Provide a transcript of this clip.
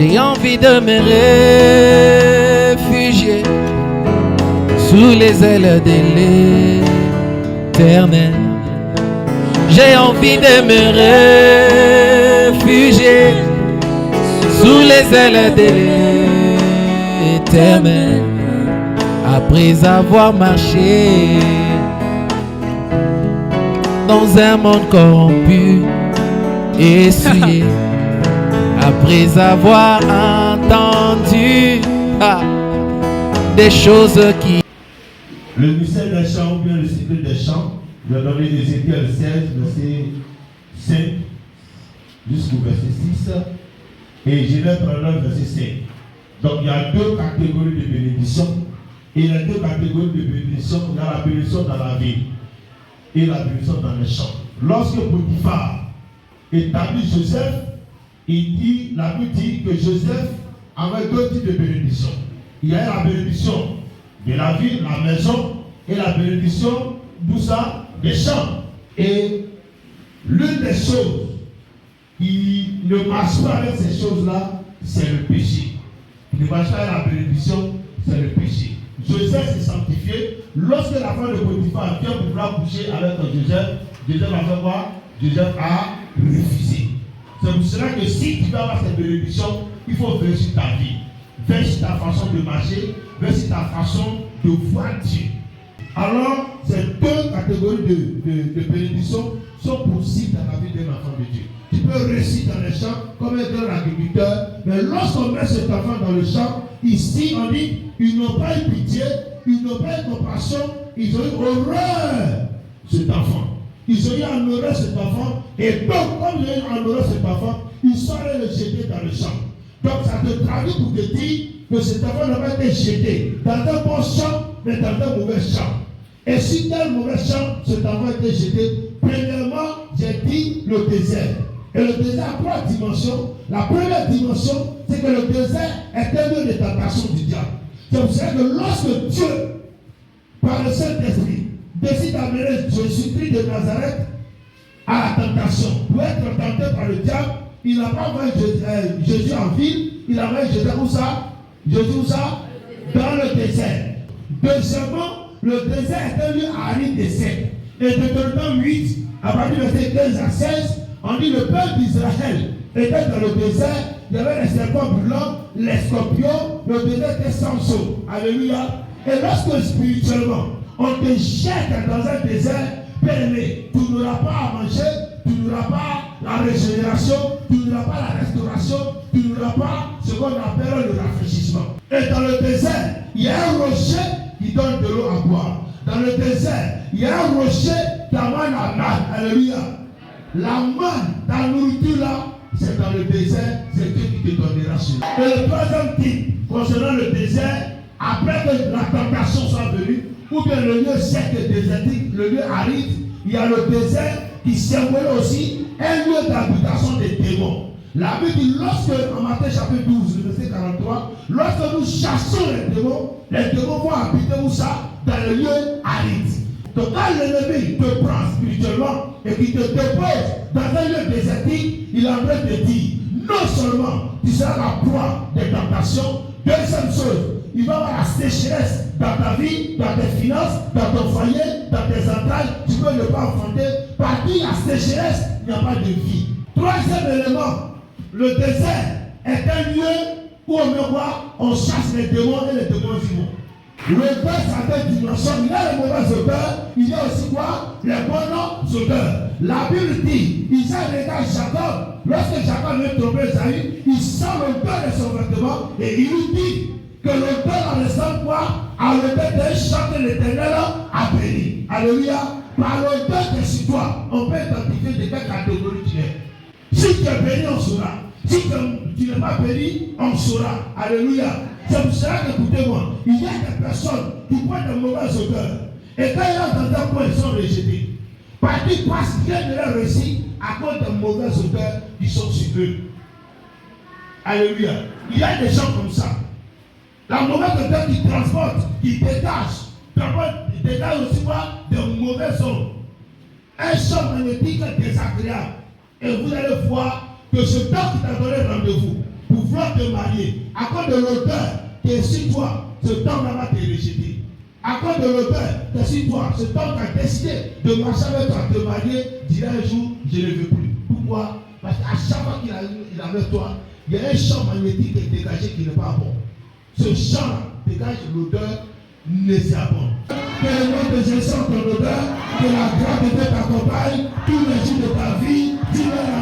J'ai envie de me réfugier sous les ailes de l'Éternel. J'ai envie de me réfugier sous les ailes de l'Éternel. Après avoir marché dans un monde corrompu et souillé, après avoir entendu des choses qui... Le mystère des chants ou bien le cycle des chants, je vais donner Ézéchiel 16, verset 5 jusqu'au verset 6 et Genèse 39, verset 5. Donc il y a deux catégories de bénédiction. Et les deux catégories de bénédiction, il y a la bénédiction dans la vie et la bénédiction dans les champs. Lorsque Potiphar établit Joseph, la Bible dit que Joseph avait deux types de bénédiction. Il y a la bénédiction de la ville, la maison, et la bénédiction, d'où ça? Des champs. Et l'une des choses qui ne marche pas avec ces choses-là, c'est le péché. Qui ne marche pas avec la bénédiction, c'est le péché. Joseph s'est sanctifié. Lorsque la femme de Potiphar vient pour vouloir coucher avec Joseph, Joseph a fait quoi? Joseph a refusé. C'est pour cela que si tu veux avoir cette bénédiction, il faut veiller sur ta vie, veiller sur ta façon de marcher, veiller sur ta façon de voir Dieu. Alors, ces deux catégories de bénédiction sont possibles dans la vie d'un enfant de Dieu. Tu peux réussir dans les champs comme un grand agriculteur, mais lorsqu'on met cet enfant dans le champ, ici on dit, ils n'ont pas eu pitié, ils n'ont pas eu compassion, ils ont eu horreur cet enfant. Ils ont eu en horreur cet enfant, et donc, comme ils ont eu en horreur cet enfant, ils sont allés le jeter dans le champ. Donc, ça te traduit pour te dire que cet enfant n'a pas été jeté dans un bon champ, mais dans un mauvais champ. Et si dans un mauvais champ, cet enfant a été jeté, premièrement, j'ai dit le désert. Et le désert a trois dimensions. La première dimension, c'est que le désert est un lieu de tentation du diable. C'est pour ça que lorsque Dieu, par le Saint-Esprit, décide d'amener Jésus-Christ de Nazareth à la tentation, pour être tenté par le diable, il n'a pas envoyé Jésus en ville, il a envoyé Jésus où ça? Jésus où ça? Dans le désert. Deuxièmement, le désert est un lieu aride et sec. Et de Deutéronome 8, à partir du verset 15 à 16, on dit le peuple d'Israël était dans le désert, il y avait les serpents brûlants, les scorpions, le désert était sans eau. Alléluia. Et lorsque spirituellement, on te jette dans un désert, bien-aimé, tu n'auras pas à manger, tu n'auras pas la régénération, tu n'auras pas la restauration, tu n'auras pas ce qu'on appelle le rafraîchissement. Et dans le désert, il y a un rocher qui donne de l'eau à boire. Dans le désert, il y a un rocher qui amène la manne. Alléluia. La manne, ta nourriture là, c'est dans le désert, c'est Dieu qui te donnera cela. Et le troisième type, concernant le désert, après que la tentation soit venue, ou bien le lieu sec et désertique, le lieu aride, il y a le désert qui symbole aussi un lieu d'habitation des démons. La Bible dit, lorsque, en Matthieu chapitre 12, le verset 43, lorsque nous chassons les démons vont habiter où ça? Dans le lieu aride. Donc quand l'ennemi te prend spirituellement et qu'il te dépose dans un lieu désertique, il est en train de dire, non seulement tu seras la proie des tentations, deuxième chose, il va y avoir la sécheresse dans ta vie, dans tes finances, dans ton foyer, dans tes entrailles, tu peux ne pas enfanter. Par qui la sécheresse, il n'y a pas de vie. Troisième élément, le désert est un lieu où on chasse les démons et les démons vivants. Le père, ça a deux dimensions. Il y a les mauvaises odeurs, il y a aussi quoi? Les bonnes odeurs. La Bible dit, Isaïe regarde Jacob. Lorsque Jacob veut tromper Esaü, il sent l'odeur de son vêtement et il lui dit que l'odeur en ressemble quoi? À l'odeur d'un champ que l'Éternel a béni. Alléluia. Par l'odeur que sur toi, on peut identifier de quelle catégorie tu es. Si tu es béni, on saura. Si tu n'es pas béni, on saura. Alléluia. C'est pour cela qu'écoutez-moi, il y a des personnes qui prennent de mauvaises odeurs. Et quand ils rentrent dans un point, ils sont rejetés. Parce qu'ils viennent de leur réussite à cause de mauvaises odeurs qui sont sur eux. Alléluia. Il y a des gens comme ça. La mauvaise odeur qui transporte, qui dégage aussi quoi? De mauvais sons. Un champ magnétique désagréable. Et vous allez voir que ce temps qui t'a donné rendez-vous pour voir dois te marier. À cause de l'odeur qui est sur toi, cet homme-là va te rejeter. À cause de l'odeur qui est sur toi, cet homme qui a décidé de marcher avec toi, de te marier, dira un jour, je ne veux plus. Pourquoi? Parce qu'à chaque fois qu'il est avec toi, il y a un champ magnétique qui est dégagé qui n'est pas bon. Ce champ dégage l'odeur nauséabonde. Que le nom de Jésus sente ton odeur, que la grâce de Dieu t'accompagne tous les jours de ta vie. Dis-le